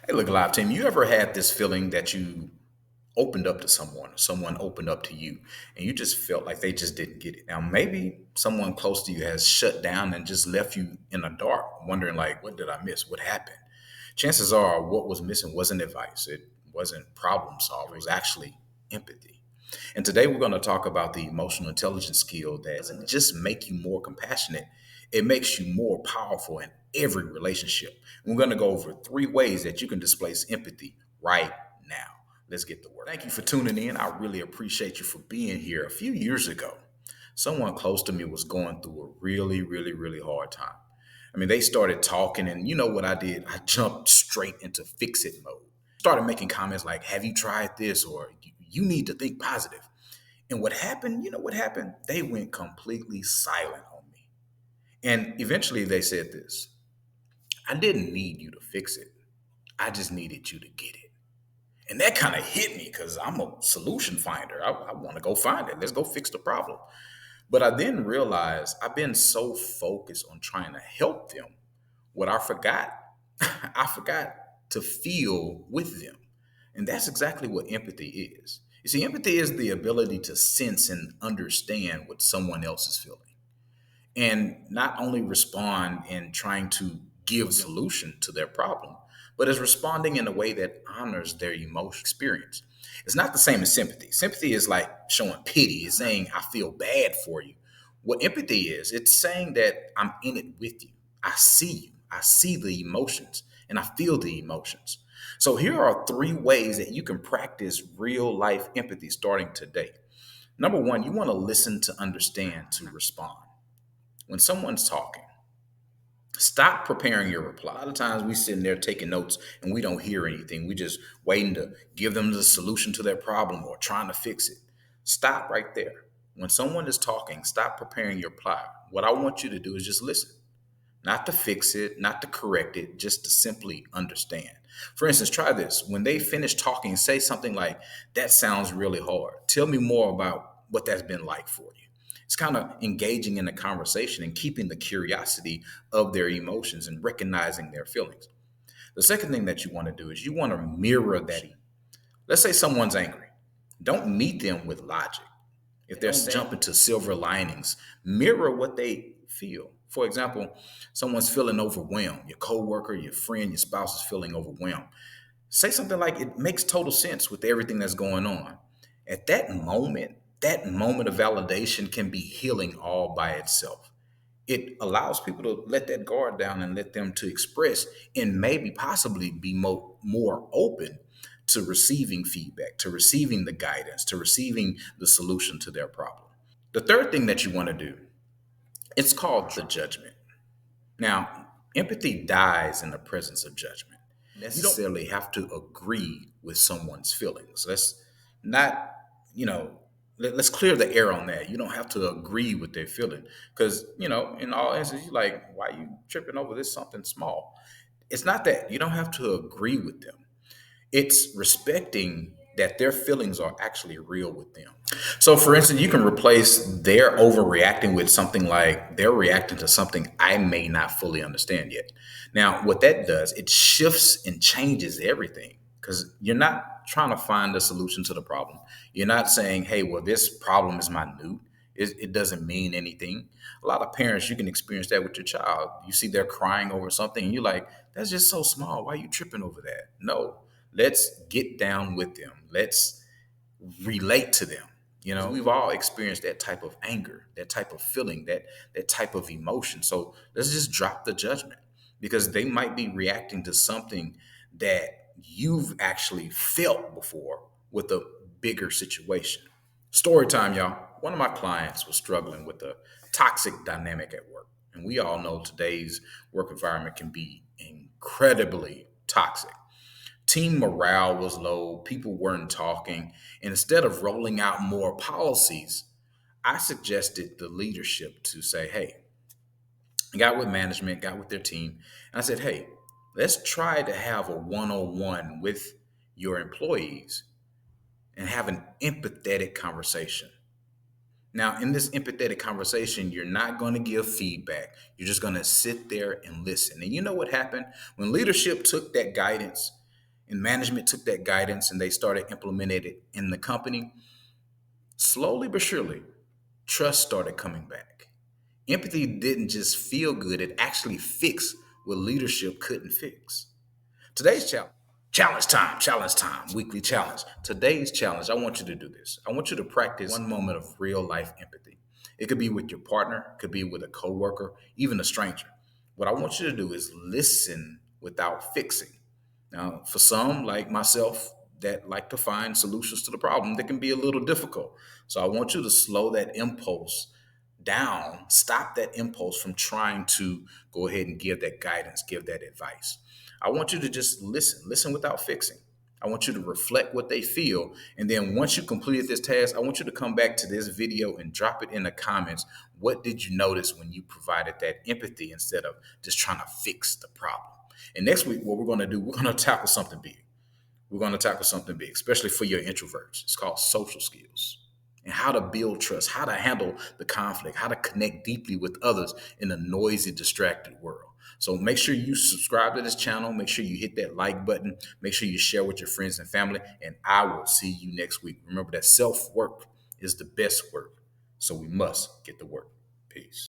Hey, look, live team, you ever had this feeling that you opened up to someone, or someone opened up to you, and you just felt like they just didn't get it? Now, maybe someone close to you has shut down and just left you in the dark, wondering, like, what did I miss? What happened? Chances are what was missing wasn't advice, it wasn't problem solving, it was actually empathy. And today we're going to talk about the emotional intelligence skill that doesn't just make you more compassionate, it makes you more powerful in every relationship. And we're going to go over 3 ways that you can displace empathy right now. Let's get to work. Thank you for tuning in. I really appreciate you for being here. A few years ago, someone close to me was going through a really hard time. I mean, they started talking, and you know what I did? I jumped straight into fix it mode. Started making comments like, have you tried this? Or you need to think positive. And what happened? You know what happened? They went completely silent on me. And eventually they said this: I didn't need you to fix it. I just needed you to get it. And that kind of hit me because I'm a solution finder. I want to go find it. Let's go fix the problem. But I then realized I've been so focused on trying to help them, what I forgot, I forgot to feel with them. And that's exactly what empathy is. You see, empathy is the ability to sense and understand what someone else is feeling, and not only respond in trying to give a solution to their problem, but is responding in a way that honors their emotional experience. It's not the same as sympathy. Sympathy is like showing pity, it's saying, I feel bad for you. What empathy is, it's saying that I'm in it with you. I see you. I see the emotions and I feel the emotions. So here are 3 ways that you can practice real life empathy starting today. Number one, you want to listen to understand to respond. When someone's talking, stop preparing your reply. A lot of times we sitting there taking notes and we don't hear anything. We just waiting to give them the solution to their problem or trying to fix it. Stop right there. When someone is talking, stop preparing your reply. What I want you to do is just listen, not to fix it, not to correct it, just to simply understand. For instance, try this. When they finish talking, say something like, that sounds really hard. Tell me more about what that's been like for you. It's kind of engaging in the conversation and keeping the curiosity of their emotions and recognizing their feelings. The second thing that you want to do is you want to mirror that. Let's say someone's angry. Don't meet them with logic. If they're jumping to silver linings, mirror what they feel. For example, someone's feeling overwhelmed. Your coworker, your friend, your spouse is feeling overwhelmed. Say something like, it makes total sense with everything that's going on. At that moment of validation can be healing all by itself. It allows people to let that guard down and let them to express and maybe possibly be more open to receiving feedback, to receiving the guidance, to receiving the solution to their problem. The third thing that you want to do, it's called the judgment. Now, empathy dies in the presence of judgment. You don't necessarily have to agree with someone's feelings. Let's not, you know, let's clear the air on that. You don't have to agree with their feeling because, in all instances, you're like, why are you tripping over this something small? It's not that. You don't have to agree with them. It's respecting that their feelings are actually real with them. So, for instance, you can replace their overreacting with something like, they're reacting to something I may not fully understand yet. Now, what that does, it shifts and changes everything because you're not trying to find a solution to the problem. You're not saying, hey, well, this problem is minute. It doesn't mean anything. A lot of parents, you can experience that with your child. You see they're crying over something, and you're like, that's just so small. Why are you tripping over that? No, let's get down with them. Let's relate to them. We've all experienced that type of anger, that type of feeling, that type of emotion. So let's just drop the judgment because they might be reacting to something that you've actually felt before with a bigger situation. Story time, y'all. One of my clients was struggling with a toxic dynamic at work. And we all know today's work environment can be incredibly toxic. Team morale was low, people weren't talking. And instead of rolling out more policies, I suggested the leadership to say, hey, got with management, got with their team. And I said, hey, let's try to have a one on one with your employees and have an empathetic conversation. Now, in this empathetic conversation, you're not going to give feedback. You're just going to sit there and listen. And you know what happened? When leadership took that guidance, and management took that guidance and they started implementing it in the company, slowly but surely, trust started coming back. Empathy didn't just feel good, it actually fixed what leadership couldn't fix. Today's challenge time, weekly challenge. Today's challenge, I want you to do this. I want you to practice one moment of real life empathy. It could be with your partner, it could be with a coworker, even a stranger. What I want you to do is listen without fixing. Now, for some, like myself, that like to find solutions to the problem, that can be a little difficult. So I want you to slow that impulse down, stop that impulse from trying to go ahead and give that guidance, give that advice. I want you to just listen without fixing. I want you to reflect what they feel. And then once you completed this task, I want you to come back to this video and drop it in the comments. What did you notice when you provided that empathy instead of just trying to fix the problem? And next week, what we're going to do, we're going to tackle something big. We're going to tackle something big, especially for your introverts. It's called social skills and how to build trust, how to handle the conflict, how to connect deeply with others in a noisy, distracted world. So make sure you subscribe to this channel. Make sure you hit that like button. Make sure you share with your friends and family. And I will see you next week. Remember that self-work is the best work. So we must get to work. Peace.